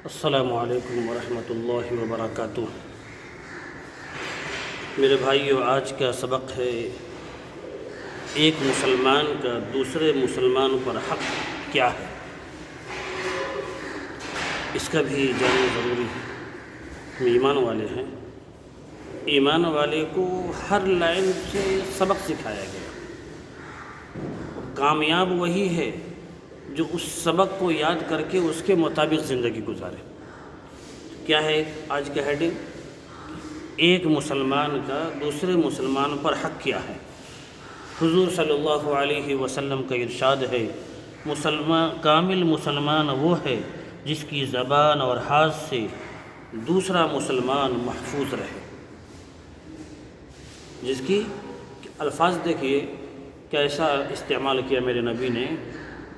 السلام علیکم ورحمۃ اللہ وبرکاتہ۔ میرے بھائیو، آج کا سبق ہے ایک مسلمان کا دوسرے مسلمان پر حق کیا ہے، اس کا بھی جاننا ضروری ہے۔ ہم ایمان والے ہیں، ایمان والے کو ہر لائن سے سبق سکھایا گیا۔ کامیاب وہی ہے جو اس سبق کو یاد کر کے اس کے مطابق زندگی گزارے۔ کیا ہے آج کا ہیڈنگ؟ ایک مسلمان کا دوسرے مسلمان پر حق کیا ہے۔ حضور صلی اللہ علیہ وسلم کا ارشاد ہے، کامل مسلمان وہ ہے جس کی زبان اور ہاتھ سے دوسرا مسلمان محفوظ رہے۔ جس کی الفاظ دیکھیے کیسا استعمال کیا میرے نبی نے،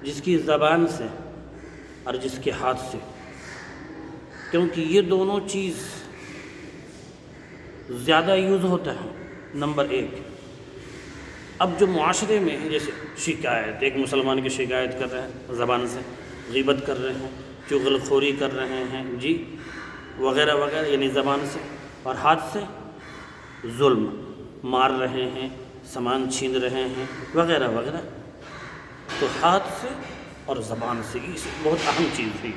جس کی زبان سے اور جس کے ہاتھ سے، کیونکہ یہ دونوں چیز زیادہ یوز ہوتا ہے۔ نمبر ایک، اب جو معاشرے میں ہے، جیسے شکایت، ایک مسلمان کی شکایت کر رہے ہیں زبان سے، غیبت کر رہے ہیں، چغل خوری کر رہے ہیں جی وغیرہ وغیرہ، یعنی زبان سے، اور ہاتھ سے ظلم، مار رہے ہیں، سامان چھین رہے ہیں وغیرہ وغیرہ۔ تو ہاتھ سے اور زبان سے یہ بہت اہم چیز ہے۔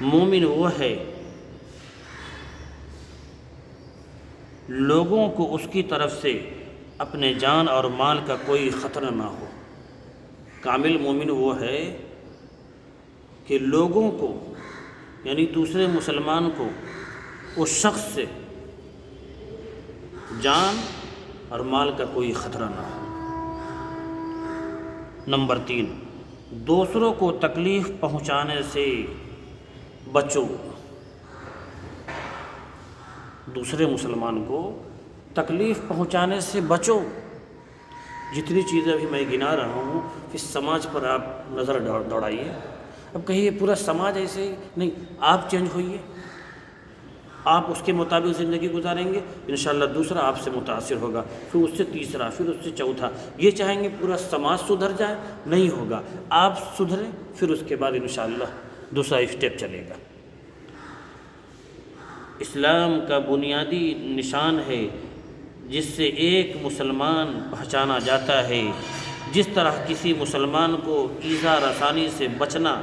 مومن وہ ہے لوگوں کو اس کی طرف سے اپنے جان اور مال کا کوئی خطرہ نہ ہو۔ کامل مومن وہ ہے کہ لوگوں کو، یعنی دوسرے مسلمان کو، اس شخص سے جان اور مال کا کوئی خطرہ نہ ہو۔ نمبر تین، دوسروں کو تکلیف پہنچانے سے بچو۔ دوسرے مسلمان کو تکلیف پہنچانے سے بچو۔ جتنی چیزیں ابھی میں گنا رہا ہوں، اس سماج پر آپ نظر دوڑائیے۔ اب کہیے پورا سماج ایسے ہی نہیں، آپ چینج ہوئیے، آپ اس کے مطابق زندگی گزاریں گے، انشاءاللہ دوسرا آپ سے متاثر ہوگا، پھر اس سے تیسرا، پھر اس سے چوتھا۔ یہ چاہیں گے پورا سماج سدھر جائے؟ نہیں ہوگا، آپ سدھریں، پھر اس کے بعد انشاءاللہ دوسرا اسٹیپ چلے گا۔ اسلام کا بنیادی نشان ہے جس سے ایک مسلمان پہچانا جاتا ہے۔ جس طرح کسی مسلمان کو ایذا رسانی سے بچنا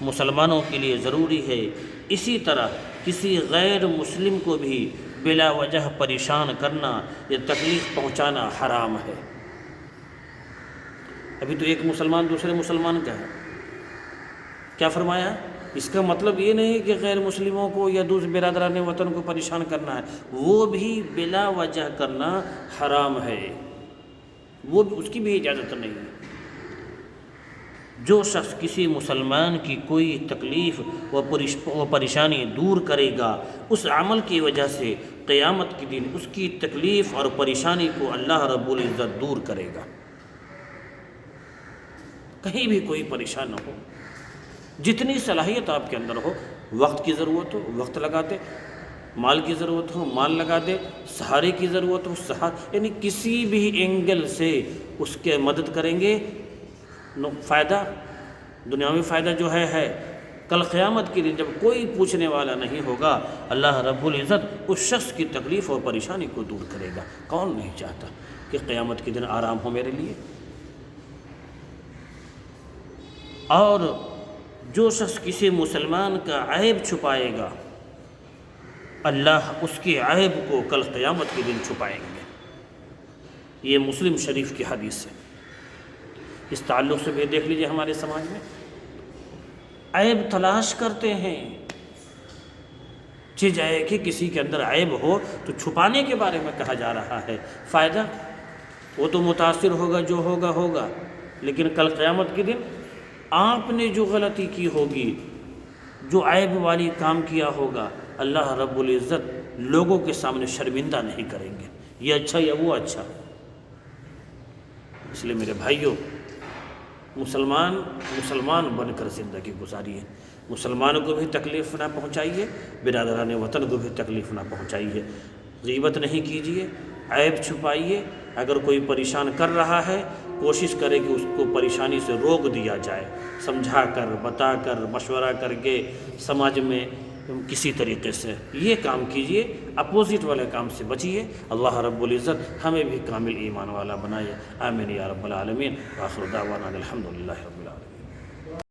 مسلمانوں کے لیے ضروری ہے، اسی طرح کسی غیر مسلم کو بھی بلا وجہ پریشان کرنا یا تکلیف پہنچانا حرام ہے۔ ابھی تو ایک مسلمان دوسرے مسلمان کا ہے، کیا فرمایا؟ اس کا مطلب یہ نہیں کہ غیر مسلموں کو یا دوسرے برادران وطن کو پریشان کرنا ہے، وہ بھی بلا وجہ کرنا حرام ہے، وہ اس کی بھی اجازت نہیں ہے۔ جو شخص کسی مسلمان کی کوئی تکلیف و پریشانی دور کرے گا، اس عمل کی وجہ سے قیامت کے دن اس کی تکلیف اور پریشانی کو اللہ رب العزت دور کرے گا۔ کہیں بھی کوئی پریشان نہ ہو، جتنی صلاحیت آپ کے اندر ہو، وقت کی ضرورت ہو وقت لگا دے، مال کی ضرورت ہو مال لگا دے، سہارے کی ضرورت ہو سہارے، یعنی کسی بھی اینگل سے اس کے مدد کریں گے۔ فائدہ دنیاوی فائدہ جو ہے، کل قیامت کے دن جب کوئی پوچھنے والا نہیں ہوگا، اللہ رب العزت اس شخص کی تکلیف اور پریشانی کو دور کرے گا۔ کون نہیں چاہتا کہ قیامت کے دن آرام ہو میرے لیے؟ اور جو شخص کسی مسلمان کا عیب چھپائے گا، اللہ اس کے عیب کو کل قیامت کے دن چھپائیں گے۔ یہ مسلم شریف کی حدیث ہے۔ اس تعلق سے بھی دیکھ لیجئے ہمارے سماج میں عیب تلاش کرتے ہیں۔ چیز ہے کہ کسی کے اندر عیب ہو تو چھپانے کے بارے میں کہا جا رہا ہے۔ فائدہ وہ تو متاثر ہوگا، جو ہوگا ہوگا، لیکن کل قیامت کے دن آپ نے جو غلطی کی ہوگی، جو عیب والی کام کیا ہوگا، اللہ رب العزت لوگوں کے سامنے شرمندہ نہیں کریں گے، یہ اچھا یا وہ اچھا۔ اس لیے میرے بھائیوں، مسلمان بن کر زندگی گزاریے، مسلمانوں کو بھی تکلیف نہ پہنچائیے، برادران وطن کو بھی تکلیف نہ پہنچائیے۔ غیبت نہیں کیجیے، عیب چھپائیے۔ اگر کوئی پریشان کر رہا ہے، کوشش کرے کہ اس کو پریشانی سے روک دیا جائے۔ سمجھا کر بتا کر مشورہ کر کے سماج میں کسی طریقے سے یہ کام کیجئے، اپوزٹ والے کام سے بچیے۔ اللہ رب العزت ہمیں بھی کامل ایمان والا بنائے، آمین یا رب العالمین۔ وآخر دعوانا الحمدللہ رب العالمین۔